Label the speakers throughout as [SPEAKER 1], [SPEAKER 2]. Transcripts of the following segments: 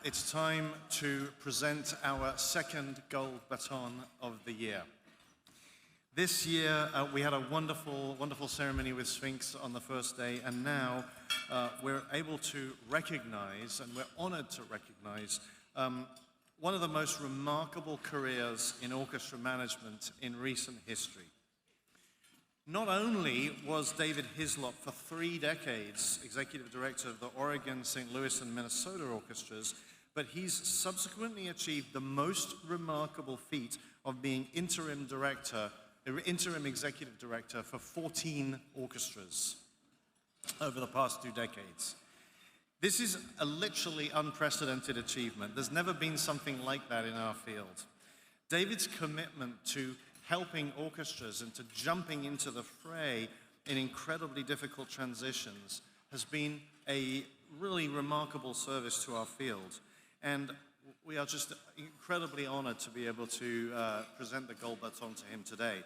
[SPEAKER 1] it's time to present our second Gold Baton of the year. This year, we had a wonderful, wonderful ceremony with Sphinx on the first day, and now we're able to recognize, and we're honored to recognize, one of the most remarkable careers in orchestra management in recent history. Not only was David Hyslop for 3 decades executive director of the Oregon, St. Louis, and Minnesota Orchestras, but he's subsequently achieved the most remarkable feat of being interim executive director for 14 orchestras over the past 2 decades. This is a literally unprecedented achievement. There's never been something like that in our field. David's commitment to helping orchestras and to jumping into the fray in incredibly difficult transitions has been a really remarkable service to our field. And we are just incredibly honored to be able to present the Gold Baton to him today.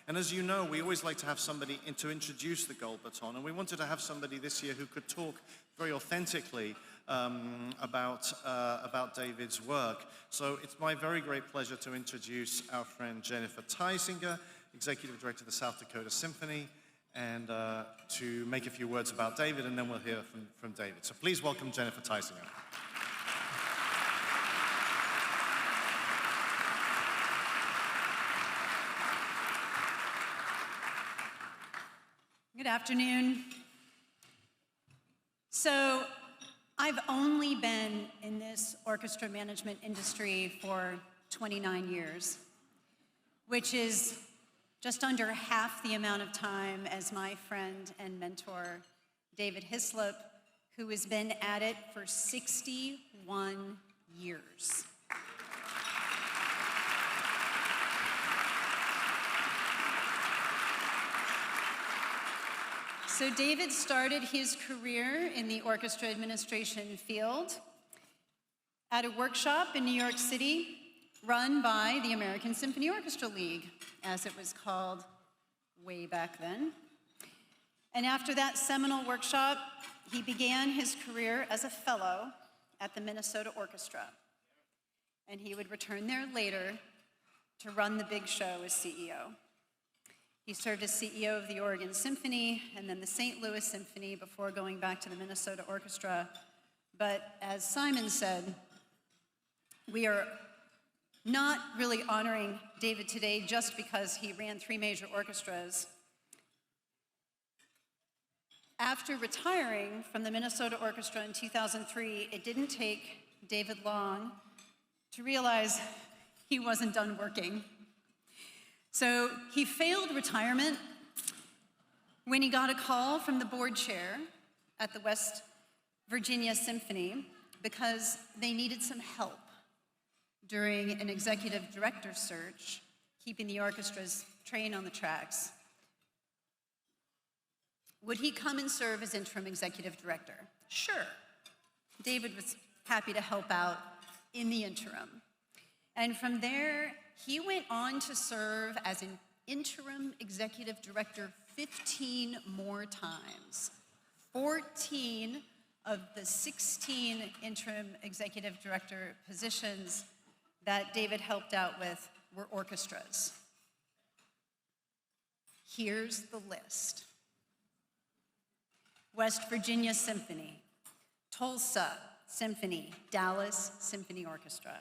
[SPEAKER 1] And as you know, we always like to have somebody to introduce the Gold Baton, and we wanted to have somebody this year who could talk very authentically about David's work. So it's my very great pleasure to introduce our friend Jennifer Teisinger, Executive Director of the South Dakota Symphony, and to make a few words about David, and then we'll hear from David. So please welcome Jennifer Teisinger.
[SPEAKER 2] Good afternoon. So I've only been in this orchestra management industry for 29 years, which is just under half the amount of time as my friend and mentor, David Hyslop, who has been at it for 61 years. So David started his career in the orchestra administration field at a workshop in New York City run by the American Symphony Orchestra League, as it was called way back then. And after that seminal workshop, he began his career as a fellow at the Minnesota Orchestra. And he would return there later to run the big show as CEO. He served as CEO of the Oregon Symphony and then the St. Louis Symphony before going back to the Minnesota Orchestra. But as Simon said, we are not really honoring David today just because he ran 3 major orchestras. After retiring from the Minnesota Orchestra in 2003, it didn't take David long to realize he wasn't done working. So he failed retirement when he got a call from the board chair at the West Virginia Symphony because they needed some help during an executive director search, keeping the orchestra's train on the tracks. Would he come and serve as interim executive director? Sure. David was happy to help out in the interim. And from there, he went on to serve as an interim executive director 15 more times. 14 of the 16 interim executive director positions that David helped out with were orchestras. Here's the list. West Virginia Symphony, Tulsa Symphony, Dallas Symphony Orchestra,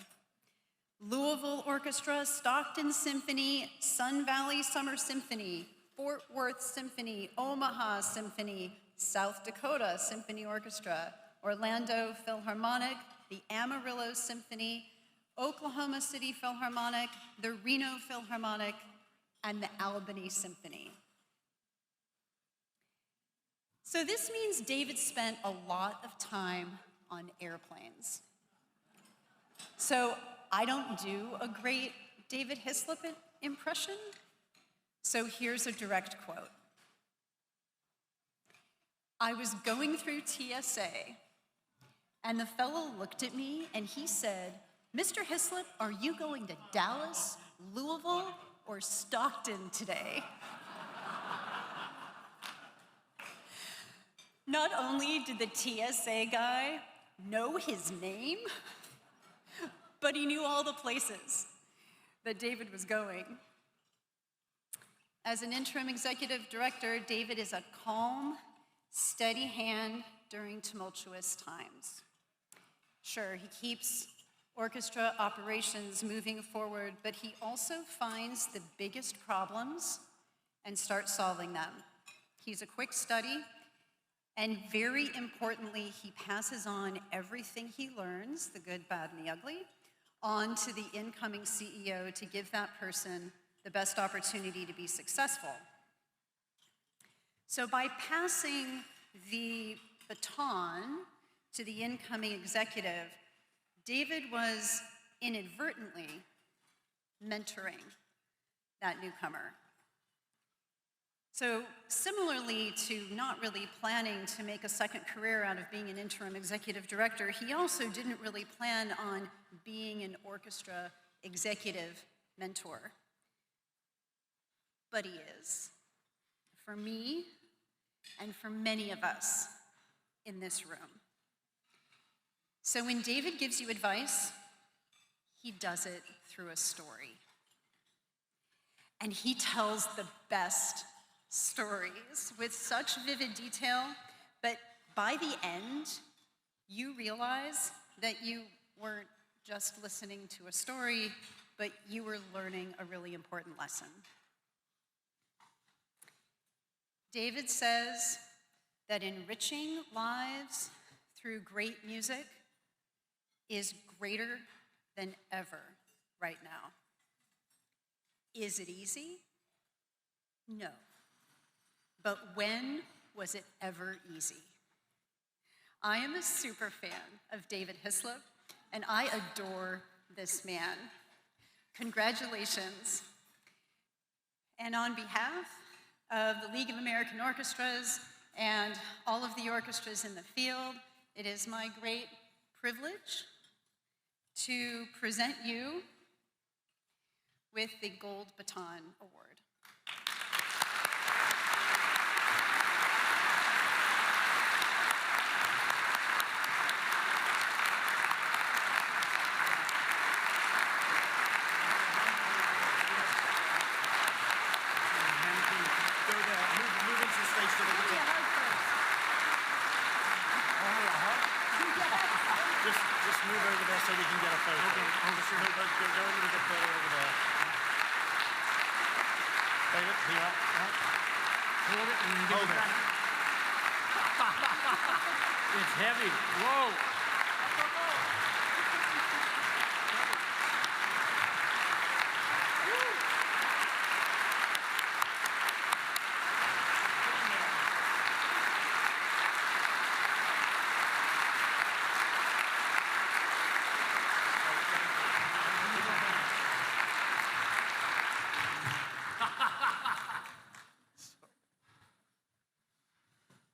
[SPEAKER 2] Louisville Orchestra, Stockton Symphony, Sun Valley Summer Symphony, Fort Worth Symphony, Omaha Symphony, South Dakota Symphony Orchestra, Orlando Philharmonic, the Amarillo Symphony, Oklahoma City Philharmonic, the Reno Philharmonic, and the Albany Symphony. So this means David spent a lot of time on airplanes. So I don't do a great David Hyslop impression, so here's a direct quote. I was going through TSA, and the fellow looked at me and he said, Mr. Hyslop, are you going to Dallas, Louisville, or Stockton today? Not only did the TSA guy know his name, but he knew all the places that David was going. As an interim executive director, David is a calm, steady hand during tumultuous times. Sure, he keeps orchestra operations moving forward, but he also finds the biggest problems and starts solving them. He's a quick study, and very importantly, he passes on everything he learns, the good, bad, and the ugly, on to the incoming CEO to give that person the best opportunity to be successful. So by passing the baton to the incoming executive, David was inadvertently mentoring that newcomer. So similarly to not really planning to make a second career out of being an interim executive director, he also didn't really plan on being an orchestra executive mentor. But he is, for me and for many of us in this room. So when David gives you advice, he does it through a story. And he tells the best stories with such vivid detail, but by the end, you realize that you weren't just listening to a story, but you were learning a really important lesson. David says that enriching lives through great music is greater than ever right now. Is it easy? No. But when was it ever easy? I am a super fan of David Hyslop, and I adore this man. Congratulations. And on behalf of the League of American Orchestras and all of the orchestras in the field, it is my great privilege to present you with the Gold Baton Award.
[SPEAKER 1] Move over there so we can get a photo. Okay. Go over to the photo over there. David, here.
[SPEAKER 3] Hold it and then give
[SPEAKER 1] Hold
[SPEAKER 3] it
[SPEAKER 1] it.
[SPEAKER 3] back. It's heavy. Whoa.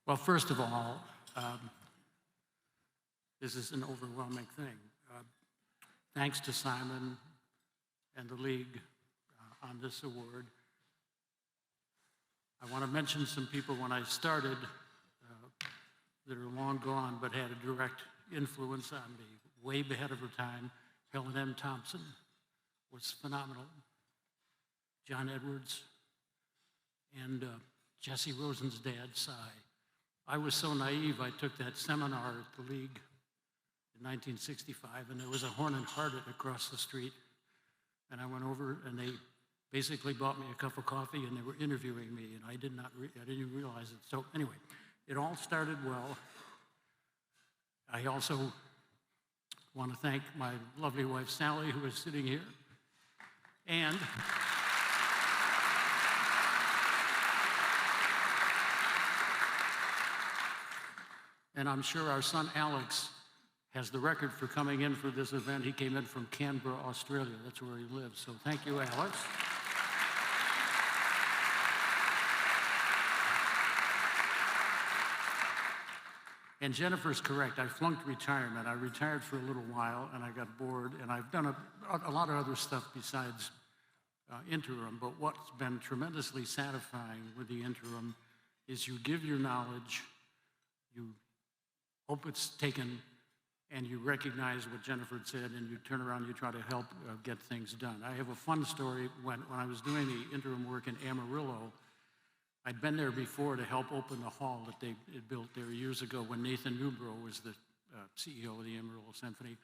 [SPEAKER 3] Well, first of all, this is an overwhelming thing. Thanks to Simon and the League on this award. I want to mention some people when I started that are long gone but had a direct influence on me, way ahead of her time. Helen M. Thompson was phenomenal. John Edwards and Jesse Rosen's dad, Cy. I was so naive, I took that seminar at the League in 1965, and there was a Horn and Hardit across the street. And I went over, and they basically bought me a cup of coffee, and they were interviewing me, and I didn't even realize it. So anyway, it all started well. I also want to thank my lovely wife, Sally, who is sitting here. And I'm sure our son Alex has the record for coming in for this event. He came in from Canberra, Australia. That's where he lives. So thank you, Alex. And Jennifer's correct. I flunked retirement. I retired for a little while, and I got bored. And I've done a lot of other stuff besides interim. But what's been tremendously satisfying with the interim is you give your knowledge, you hope it's taken, and you recognize what Jennifer said, and you turn around, you try to help get things done. I have a fun story. When I was doing the interim work in Amarillo, I'd been there before to help open the hall that they had built there years ago when Nathan Newbrough was the CEO of the Amarillo Symphony.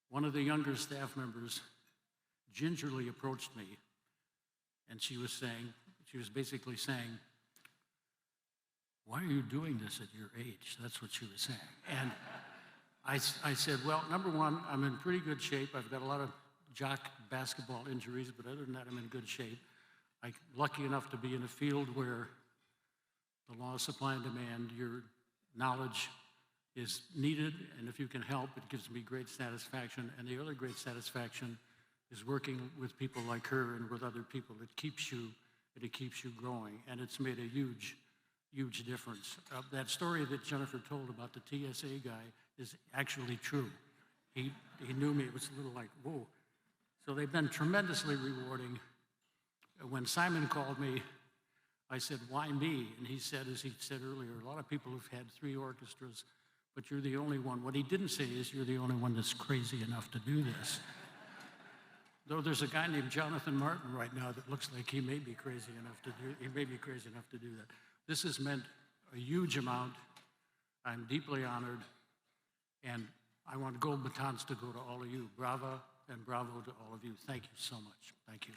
[SPEAKER 3] One of the younger staff members gingerly approached me, and she was basically saying, "Why are you doing this at your age?" That's what she was saying. And I said, well, number one, I'm in pretty good shape. I've got a lot of jock basketball injuries, but other than that, I'm in good shape. I'm lucky enough to be in a field where the law of supply and demand, your knowledge is needed, and if you can help, it gives me great satisfaction. And the other great satisfaction is working with people like her and with other people. It keeps you growing, and it's made a huge difference. That story that Jennifer told about the TSA guy is actually true. He knew me. It was a little like, whoa. So they've been tremendously rewarding. When Simon called me, I said, why me? And he said, as he said earlier, a lot of people have had 3 orchestras, but you're the only one. What he didn't say is you're the only one that's crazy enough to do this. Though there's a guy named Jonathan Martin right now that looks like he may be crazy enough to do that. This has meant a huge amount. I'm deeply honored, and I want gold batons to go to all of you. Brava and bravo to all of you. Thank you so much. Thank you.